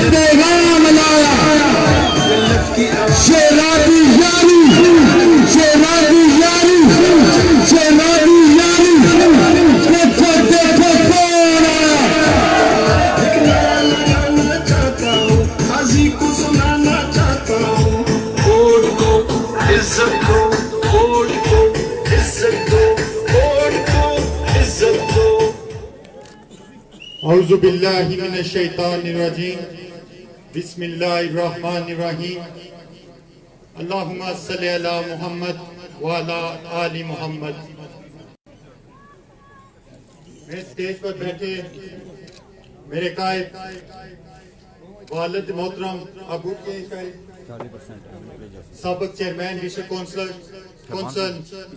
पैगाम लाया। शेरादी यारी, शेरादी यारी, शेरादी यारी, देखो देखो कौन आया। लगाना चाहता हूँ, हाजी को सुनाना चाहता हूँ। वोट को इज्जत दो, वोट को इज्जत दो, वोट को इज्जत दो। औज़ु बिल्लाहि मिनश शैतानिर रजीम। बिस्मिल्लाहिर रहमानिर रहीम। अल्लाहुम्मा सल्लि अला मुहम्मद व अला आलि मुहम्मद। मैं स्टेज पर बैठे मेरे कायद वालिद मोहतरम अबू के साबिक चेयरमैन डिस्ट्रिक्ट कौंसिल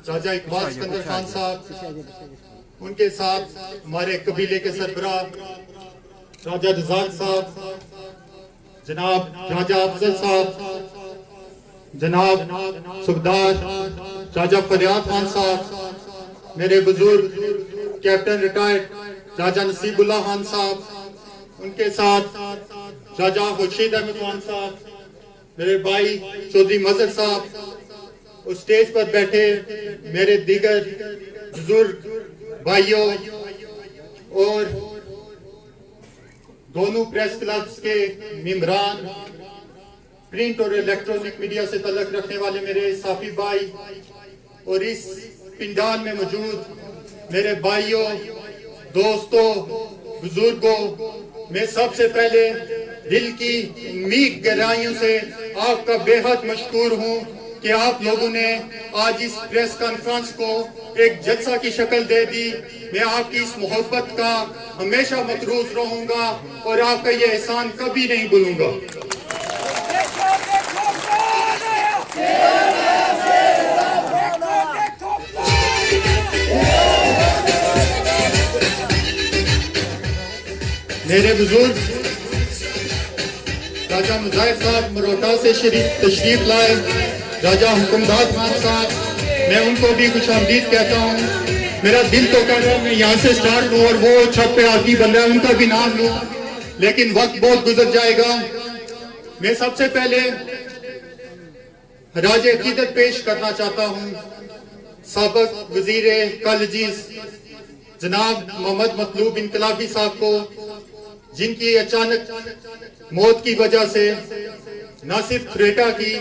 राजा इकबाल सिकंदर खान साहब, उनके साथ हमारे कबीले के सरबराह राजा रज़ाक साहब, जनाब राजा अफजल साहब, जनाब सुबदार राजा फरियाद खान साहब, मेरे बुजुर्ग कैप्टन रिटायर्ड राजा नसीबुल्लाह खान साहब, उनके साथ राजा खुर्शीद अहमद खान साहब, मेरे भाई चौधरी मजहर साहब, उस स्टेज पर बैठे मेरे दीगर बुजुर्ग भाइयों और दोनों प्रेस क्लब्स के मेंबरान, प्रिंट और इलेक्ट्रॉनिक मीडिया से तल्लुक रखने वाले मेरे साफी भाई और इस पिंडाल में मौजूद मेरे भाइयों, दोस्तों, बुजुर्गों, मैं सबसे पहले दिल की उम्मीद गहराइयों से आपका बेहद मशकूर हूँ कि आप लोगों ने आज इस प्रेस कॉन्फ्रेंस को एक जलसा की शक्ल दे दी। मैं आपकी इस मोहब्बत का हमेशा मतरूस रहूंगा और आपका ये एहसान कभी नहीं भूलूंगा। मेरे बुजुर्ग राजा मुजाहिर साहब मरोटा से तशरीफ लाए, राजा हुकुमदार खान साहब, मैं उनको भी खुशामदीद कहता हूँ। मेरा दिल तो कर रहा है मैं यहाँ से स्टार्ट लूँ और वो छत पे आदमी बन रहा है उनका भी नाम लूँ, लेकिन वक्त बहुत गुजर जाएगा। मैं सबसे पहले राज अकीदत पेश करना चाहता हूँ साबिक वजीर कॉलेजिस जनाब मोहम्मद मतलूब इनकलाबी साहब को, जिनकी अचानक मौत की वजह से न सिर्फ थ्रेटा की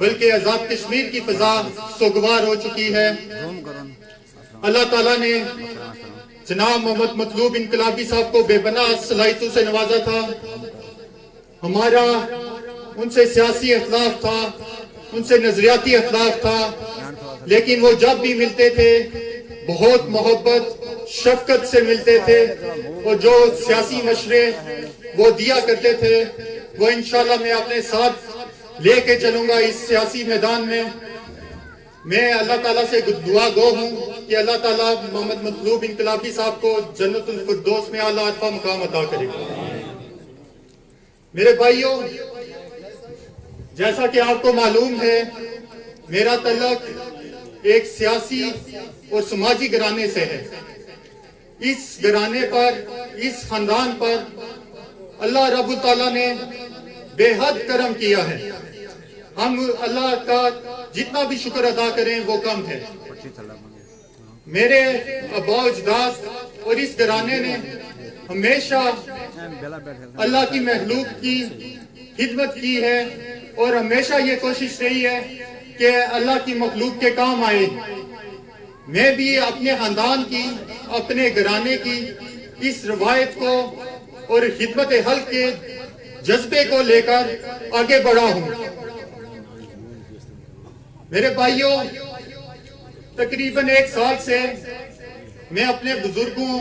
बल्कि आजाद कश्मीर की फजा सुगवार हो चुकी है। अल्लाह ताला ने जनाब मोहम्मद मतलूब इनकलाबी साहब को बेपनाह सलाहियतों से नवाजा था। हमारा उनसे सियासी अख्लाफ था, उनसे नजरियाती अख्लाफ था, लेकिन वो जब भी मिलते थे बहुत मोहब्बत शफकत से मिलते थे और जो सियासी मशरे वो दिया करते थे वो इंशाल्लाह मैं अपने साथ लेके चलूंगा इस सियासी मैदान में। मैं अल्लाह ताला से दुआ गो हूँ कि अल्लाह ताला मोहम्मद मतलूब इनकलाबी साहब को जन्नतुल फिरदौस में आला अरफा मुकाम अता करे। मेरे भाइयों, जैसा कि आपको मालूम है मेरा तल्लुक एक सियासी और समाजी घराने से है। इस घराने पर, इस खानदान पर अल्लाह रब्बुल ताला ने बेहद करम किया है। हम अल्लाह का जितना भी शुक्र अदा करें वो कम है। मेरे आबा अजदाद और इस घराने ने हमेशा अल्लाह की महलूक की खिदमत की है और हमेशा ये कोशिश रही है कि अल्लाह की मखलूक के काम आए। मैं भी अपने खानदान की, अपने घराने की इस रवायत को और खिदमत हल्क के जज्बे को लेकर आगे बढ़ा हूं। मेरे भाइयों, तकरीबन 1 साल से मैं अपने बुजुर्गों,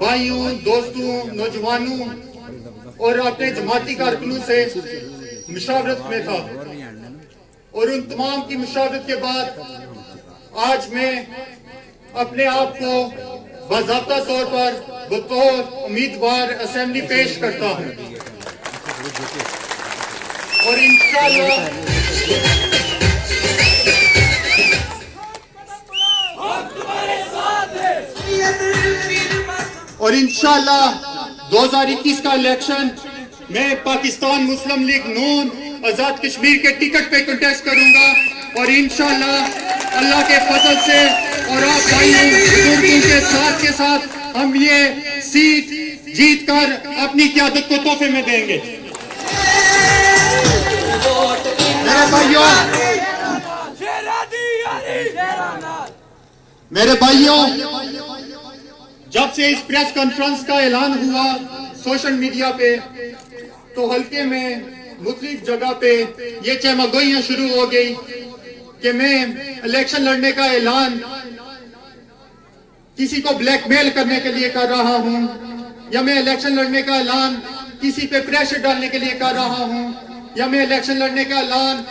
भाइयों, दोस्तों, नौजवानों और अपने जमाती कारकुनों से मुशावरत में था और उन तमाम की मुशावरत के बाद आज मैं अपने आप को बाज़ाब्ता तौर पर बतौर उम्मीदवार असेंबली पेश करता हूं और इंशाल्लाह 2021 का इलेक्शन मैं पाकिस्तान मुस्लिम लीग नून आजाद कश्मीर के टिकट पे कंटेस्ट करूंगा और इंशाल्लाह अल्लाह के फजल से और आप भाइयों बुजुर्गों के साथ हम ये सीट जीत कर अपनी क़यादत को तोहफे में देंगे। मेरे भाइयों, जब से इस प्रेस कॉन्फ्रेंस का ऐलान हुआ सोशल मीडिया पे, तो हल्के में मुख्तलिफ जगह पे ये चहमगोइयां शुरू हो गई कि मैं इलेक्शन लड़ने का ऐलान किसी को ब्लैकमेल करने के लिए कर रहा हूं, या मैं इलेक्शन लड़ने का ऐलान किसी पे प्रेशर डालने के लिए कर रहा हूं, या मैं इलेक्शन लड़ने का ऐलान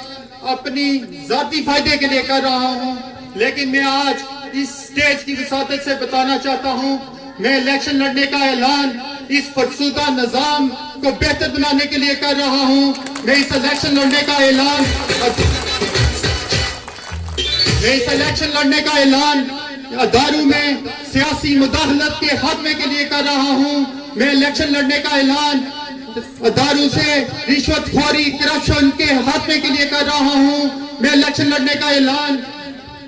अपनी जाती फायदे के लिए कर रहा हूं। लेकिन मैं आज इस स्टेज की विसातत से बताना चाहता हूं, मैं इलेक्शन लड़ने का ऐलान इस फरसुदा निजाम को बेहतर बनाने के लिए कर रहा हूं। मैं इस इलेक्शन लड़ने का ऐलान दारू में सियासी मुदाखलत के खात्मे के लिए कर रहा हूं। मैं इलेक्शन लड़ने का ऐलान दारू से रिश्वतखोरी करप्शन के खात्मे के लिए कर रहा हूं। मैं इलेक्शन लड़ने का ऐलान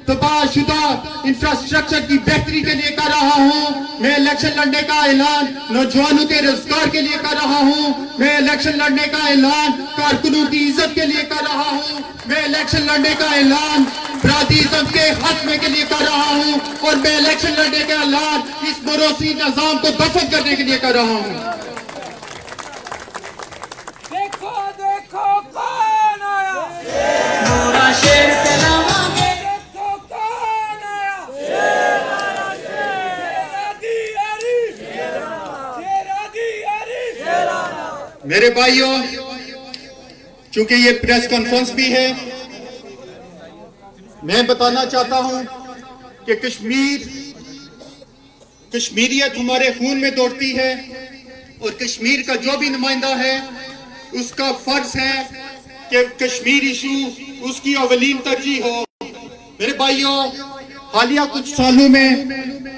तबाहशुदा इंफ्रास्ट्रक्चर की बेहतरी के लिए कर रहा हूं। मैं इलेक्शन लड़ने का ऐलान नौजवानों के रोजगार के लिए कर रहा हूं। मैं इलेक्शन लड़ने का ऐलान कारकुनों की इज्जत के लिए कर रहा हूं। मैं इलेक्शन लड़ने का ऐलान बरादरीज़म के खात्मे के लिए कर रहा हूं। और मैं इलेक्शन लड़ने का ऐलान इस मोरोसी निजाम को दफन करने के लिए कर रहा हूं। देखो देखो कौन आया, मोरा शेर कहलावांगे। देखो कौन आया, मेरे भाइयों, चूंकि ये प्रेस कॉन्फ्रेंस भी है, मैं बताना चाहता हूं कि कश्मीरियत हमारे खून में दौड़ती है और कश्मीर का जो भी नुमाइंदा है उसका फर्ज है कि कश्मीर इशू उसकी अवलीन तरजीह हो। मेरे भाइयों, हालिया कुछ सालों में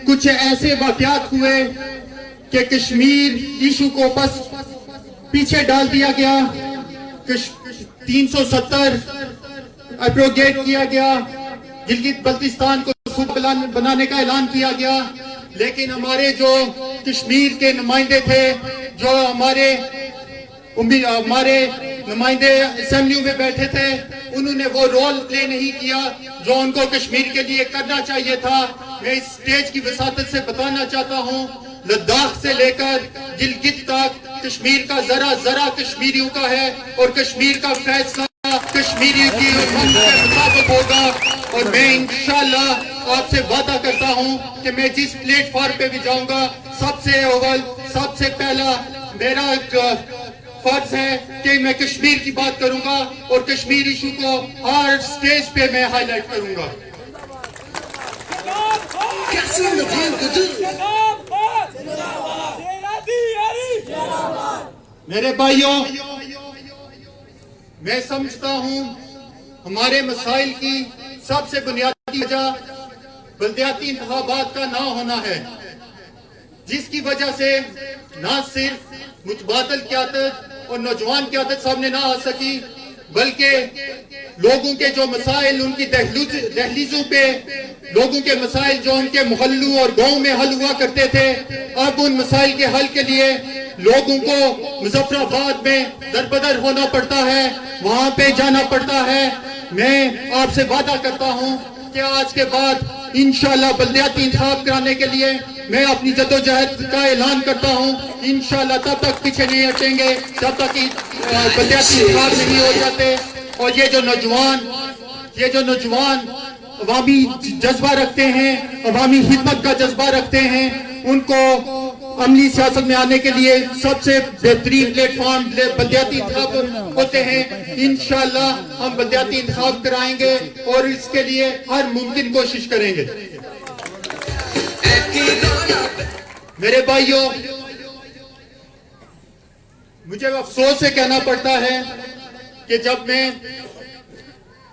कुछ ऐसे वाकयात हुए कि कश्मीर इशू को बस पीछे डाल दिया गया। 370 एब्रोगेट किया गया, गिलगित बल्तिस्तान को सूबा बनाने का ऐलान किया गया। लेकिन हमारे जो कश्मीर के नुमाइंदे थे, जो हमारे नुमाइंदे असेंबली में बैठे थे, उन्होंने वो रोल प्ले नहीं किया जो उनको कश्मीर के लिए करना चाहिए था। मैं इस स्टेज की वसातत से बताना चाहता हूँ, लद्दाख से लेकर गिलगित तक कश्मीर का जरा जरा कश्मीरियों का है और कश्मीर का फैसला कश्मीरियों की मन के मुताबिक होगा। और मैं इंशाल्लाह आपसे वादा करता हूँ कि मैं जिस प्लेटफॉर्म पे भी जाऊंगा, सबसे अव्वल सबसे पहला मेरा फर्ज है कि मैं कश्मीर की बात करूंगा और कश्मीर इशू को हर स्टेज पे मैं हाईलाइट करूंगा। मेरे भाइयों, मैं समझता हूं हमारे मसाइल की सबसे बुनियादी वजह बल्दियाती इंतखाबात का ना होना है, जिसकी वजह से न सिर्फ मुतबादल क़यादत और नौजवान क़यादत सामने ना आ सकी, बल्कि लोगों के जो मसाइल उनकी दहलीजों पे लोगों के मसाइल जो उनके मोहल्लों और गांव में हल हुआ करते थे, अब उन मसाइल के हल के लिए लोगों को मुजफ्फराबाद में दरबदर होना पड़ता है, वहां पे जाना पड़ता है। मैं आपसे वादा करता हूं कि आज के बाद इंशाल्लाह बल्दियाती इंतखाब कराने के लिए मैं अपनी जद्दोजहद का ऐलान करता हूं। इंशाल्लाह तब तक पीछे नहीं हटेंगे जब तक कि बल्दियाती इंतखाब नहीं हो जाते। और ये जो नौजवान अवामी जज्बा रखते हैं, अवामी खिदमत का जज्बा रखते हैं, उनको अमली सियासत में आने के लिए सबसे बेहतरीन प्लेटफॉर्म बल्दियाती इंतखाब होते हैं। इंशाल्लाह हम बल्दियाती इंतखाब कराएंगे और इसके लिए हर मुमकिन कोशिश करेंगे। मेरे भाइयों, मुझे अफसोस से कहना पड़ता है कि जब मैं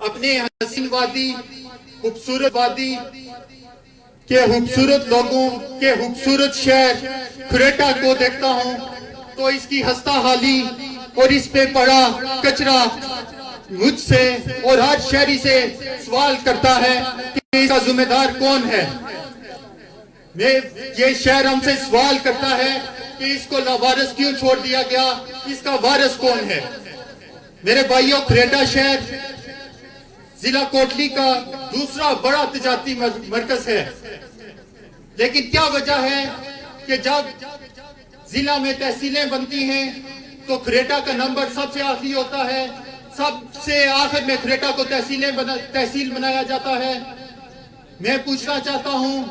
अपने हसीन वादी, खूबसूरत वादी के खूबसूरत लोगों के खूबसूरत शहर खुरेटा को देखता हूं, तो इसकी हंसता हाली और इस पे पड़ा कचरा मुझसे और हर शहरी से सवाल करता है कि इसका जिम्मेदार कौन है। ये शहर हमसे सवाल करता है कि इसको लावारिस क्यों छोड़ दिया गया, इसका वारिस कौन है। मेरे भाइयों, खरेटा शहर जिला कोटली का दूसरा बड़ा तजारती मरकज है, लेकिन क्या वजह है कि जब जिला में तहसीलें बनती हैं तो खरेटा का नंबर सबसे आखिरी होता है, सबसे आखिर में खरेटा को तहसील बनाया जाता है। मैं पूछना चाहता हूं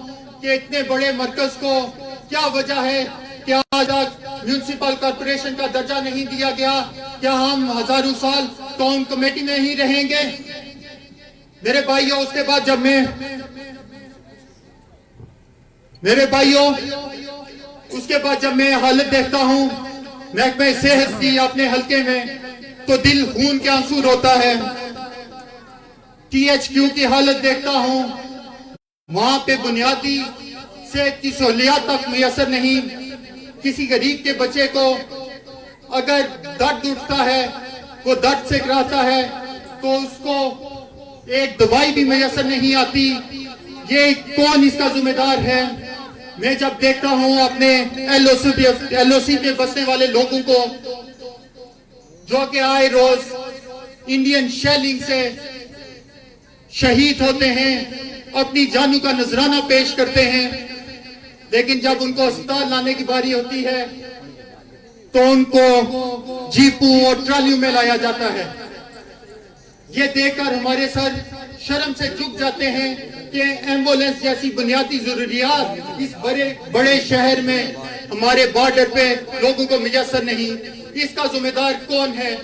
कि इतने बड़े मरकज को क्या वजह है कि आज तक म्यूनिसिपल कॉर्पोरेशन का दर्जा नहीं दिया गया। क्या हम हजारों साल टाउन कमेटी में ही रहेंगे? मेरे भाइयों, उसके बाद जब मैं हालत देखता हूं महकमे सेहत की अपने हल्के में, तो दिल खून के आंसू रोता है। THQ की हालत देखता हूं, वहां पे बुनियादी सेहत की सहूलियात तक मुयसर नहीं। किसी गरीब के बच्चे को अगर दर्द उठता है, वो दर्द से कराता है, तो उसको एक दवाई भी मुयसर नहीं आती। ये कौन इसका जिम्मेदार है? मैं जब देखता हूं अपने LOC पे बसने वाले लोगों को जो कि आए रोज इंडियन शेलिंग से शहीद होते हैं, अपनी जानों का नजराना पेश करते हैं, लेकिन जब उनको अस्पताल लाने की बारी होती है तो उनको जीपों और ट्रालियों में लाया जाता है। ये देखकर हमारे सर शर्म से झुक जाते हैं कि एम्बुलेंस जैसी बुनियादी जरूरियात इस बड़े शहर में हमारे बॉर्डर पे लोगों को मुयस्सर नहीं। इसका जिम्मेदार कौन है?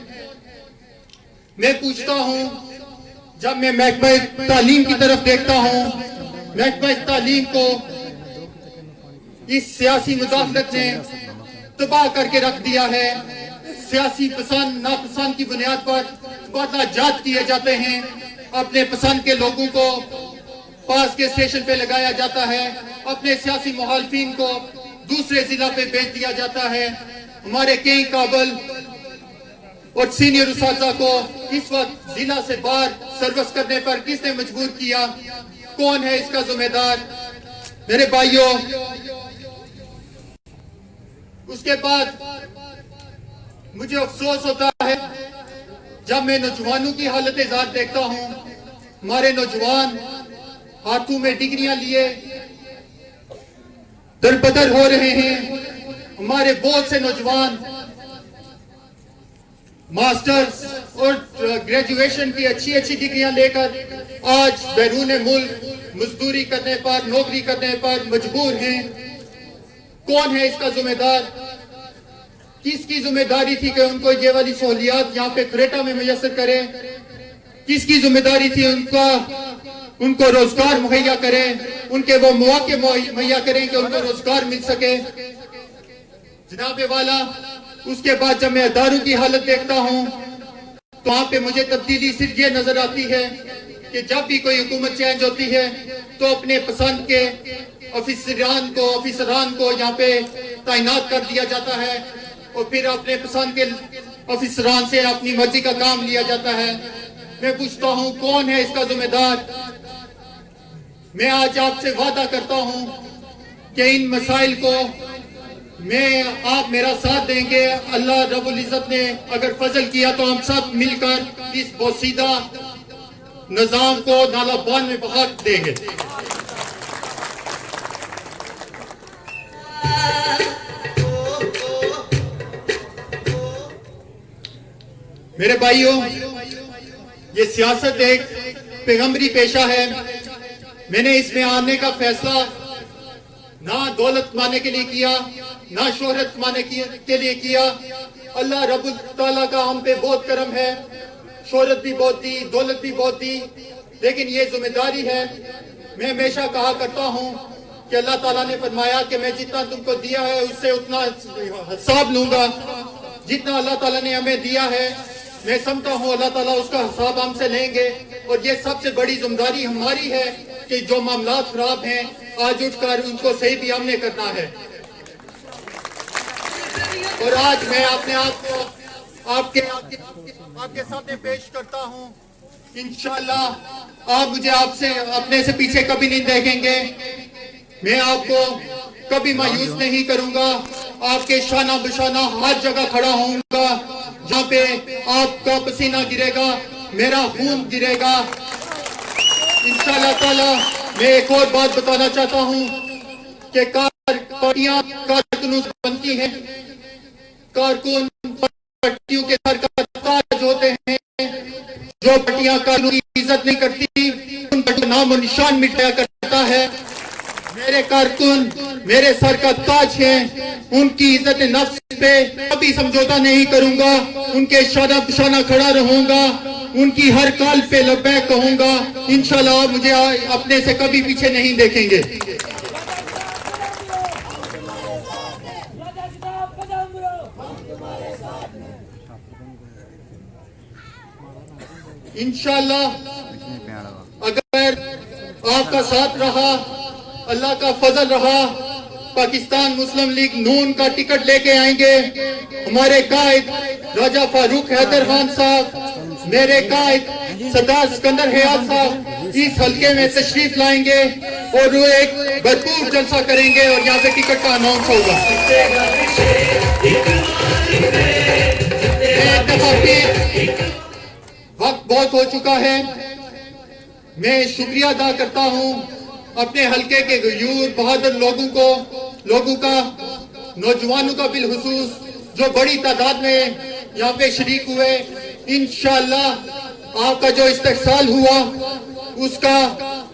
मैं पूछता हूं, जब मैं महकमा तालीम की तरफ देखता हूं, महकमा तालीम को इस सियासी मुदाखलत ने तबाह करके रख दिया है। सियासी पसंद नापसंद की बुनियाद पर तबादला जात किए जाते हैं, अपने पसंद के लोगों को पास के स्टेशन पे लगाया जाता है, अपने सियासी मुखालफिन को दूसरे जिला पे भेज दिया जाता है। हमारे कई काबिल और सीनियर उस्तादा को इस वक्त जिला से बाहर सर्विस करने पर किसने मजबूर किया? कौन है इसका जिम्मेदार? मेरे भाइयों, उसके बाद मुझे अफसोस होता है जब मैं नौजवानों की हालत ज़ात देखता हूं। हमारे नौजवान हाथों में डिग्रियां लिए दरबदर हो रहे हैं। हमारे बहुत से नौजवान मास्टर्स और ग्रेजुएशन की अच्छी डिग्रियां लेकर आज बैरून मुल्क मजदूरी करने पर, नौकरी करने पर मजबूर हैं। कौन है इसका जिम्मेदार? किसकी जिम्मेदारी थी कि उनको ये वाली सहूलियात यहाँ पे खरेटा में मुयस्सर करें? किसकी जिम्मेदारी थी उनको रोजगार मुहैया करें, उनके वो मौके मुहैया करें कि उनको रोजगार मिल सके? जनाबे वाला, उसके बाद जब मैं अदारों की हालत देखता हूं तो वहां पे मुझे तब्दीली सिर्फ ये नजर आती है कि जब भी कोई हुकूमत चेंज होती है तो अपने पसंद के ऑफिसरान को यहाँ पे तैनात कर दिया जाता है और फिर अपने पसंद के ऑफिसरान से अपनी मर्जी का काम लिया जाता है। मैं पूछता हूं, कौन है इसका जिम्मेदार? मैं आज आपसे वादा करता हूं कि इन मसाइल को आप मेरा साथ देंगे। अल्लाह रब्बुल इज्जत ने अगर फजल किया तो हम सब मिलकर इस बोसीदा निजाम को नालाबान में बहा देंगे। मेरे भाइयों, ये सियासत एक पैगंबरी पेशा है। मैंने इसमें आने का फैसला ना दौलत कमाने के लिए किया, ना शोहरत कमाने के लिए किया। अल्लाह रब्बुल ताला का हम पे बहुत करम है, शोहरत भी बहुत दी, दौलत भी बहुत दी, लेकिन ये जिम्मेदारी है। मैं हमेशा कहा करता हूँ कि अल्लाह ताला ने फरमाया कि मैं जितना तुमको दिया है उससे उतना हिसाब लूंगा। जितना अल्लाह ताला ने हमें दिया है मैं समझता हूँ अल्लाह ताला उसका हिसाब हमसे लेंगे। और ये सबसे बड़ी जिम्मेदारी हमारी है कि जो मामला खराब हैं आज उठकर उनको सही भी हमने करना है। और आज मैं अपने आप को आपके सामने पेश करता हूं। इंशाअल्लाह आप मुझे आपसे अपने से पीछे कभी नहीं देखेंगे। मैं आपको कभी मायूस नहीं करूंगा। आपके शाना बशाना हर जगह खड़ा होऊंगा। जहां पे आपका पसीना गिरेगा, मेरा खून गिरेगा। इंशाअल्लाह ताला मैं एक और बात बताना चाहता हूं कि पार्टियां कारकुनों से बनती हैं। कारकुन पार्टियों के सर का ताज होते हैं। जो पार्टियां कारकुनों की इज्जत नहीं करती, उन पर नाम और निशान मिटाया करता है। मेरे कारकुन मेरे सर का ताज हैं। उनकी इज्जत नफ्स पे कभी समझौता नहीं करूंगा। उनके शाना पिशाना खड़ा रहूंगा। उनकी हर काल पे लब्बैक कहूंगा। इंशाल्लाह आप मुझे अपने से कभी पीछे नहीं देखेंगे। इंशाल्लाह अगर आपका साथ रहा, अल्लाह का फजल रहा, पाकिस्तान मुस्लिम लीग नून का टिकट लेके आएंगे। हमारे कायद राजा फारूक हैदर खान साहब, मेरे कायद सरदार सिकंदर हयात साहब इस हल्के में तशरीफ लाएंगे और वो एक भरपूर जलसा करेंगे और यहाँ पे टिकट का अनाउंस होगा। वक्त बहुत हो चुका है। मैं शुक्रिया अदा करता हूँ अपने हल्के के गयूर बहादुर लोगों का, नौजवानों का बिलखुसूस जो बड़ी तादाद में यहाँ पे शरीक हुए। इंशाअल्लाह आपका जो इस्तेहसाल हुआ उसका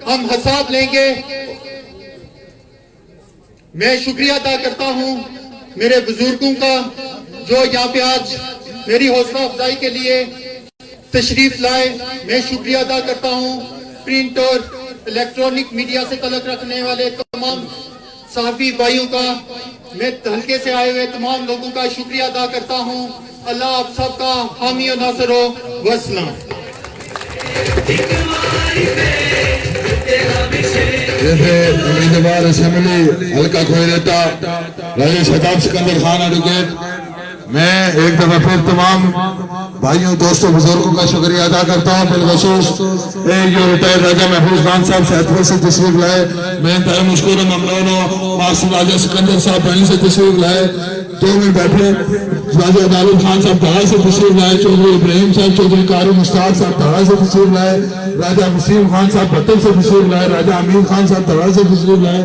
हम हिसाब लेंगे। मैं शुक्रिया अदा करता हूँ मेरे बुजुर्गों का जो यहाँ पे आज मेरी हौसला अफजाई के लिए तशरीफ लाए। मैं शुक्रिया अदा करता हूँ प्रिंट और इलेक्ट्रॉनिक मीडिया से तलक रखने वाले तमाम सहाफी भाइयों का, मैं हल्के से आए हुए तमाम लोगों का शुक्रिया अदा करता हूँ। अल्लाह आप सबका हामी और नासर हो। वसलाम। उम्मीदवार असेंबली हल्का खोलेता राजा शताब सिकंदर खान एडवोकेट, मैं एक दफा फिर तमाम भाइयों दोस्तों बुजुर्गों का शुक्रिया अदा करता हूँ। बिलखसूस जो रिटायर्ड राजा महफूज खान साहब सैदपुर से तशरीफ लाए, मैं इंतहा मुश्किल ममनून मास्टर राजा सिकंदर साहब वहीं से तशरीफ लाए। 2 मिनट बैठे। राजा अदालत खान साहब धारा से तशरीफ लाए। चौधरी इब्राहिम साहब, चौधरी कारी मुश्ताक साहब धारा से तशरीफ लाए। राजा वसीम खान साहब भत्तर से तशरीफ लाए। राजा अमीर खान साहब धारा से तशरीफ लाए।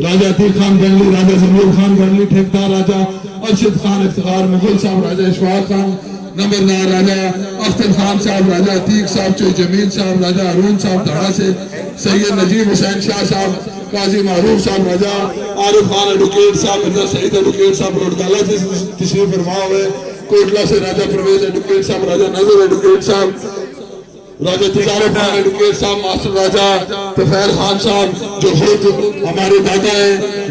राजा अतीक खान गंडली, राजा जमील खान गंडली ठेकेदार, राजा अर्शद खान इफ्तिखार मुगल साहब, राजा इशफाक खान नंबरदार, राजा अख्तर खान साहब, राजा अतीक साहब, चौधरी जमील साहब, राजा अरुण साहब धारा से, सैयद नजीब हुसैन शाह साहब, काजी मारूफ साहब, राजा आरिफ खान एडवोकेट साहब, राजा सईद एडवोकेट साहब रोडकाला से तशरीफ फरमा हुए। कोटला से राजा परवेज एडवोकेट साहब, राजा नजर एडवोकेट साहब, राजा तिजारा खान एडवोकेट साहब, मास्टर राजा तफैर खान साहब जो खुद हमारे दादा है।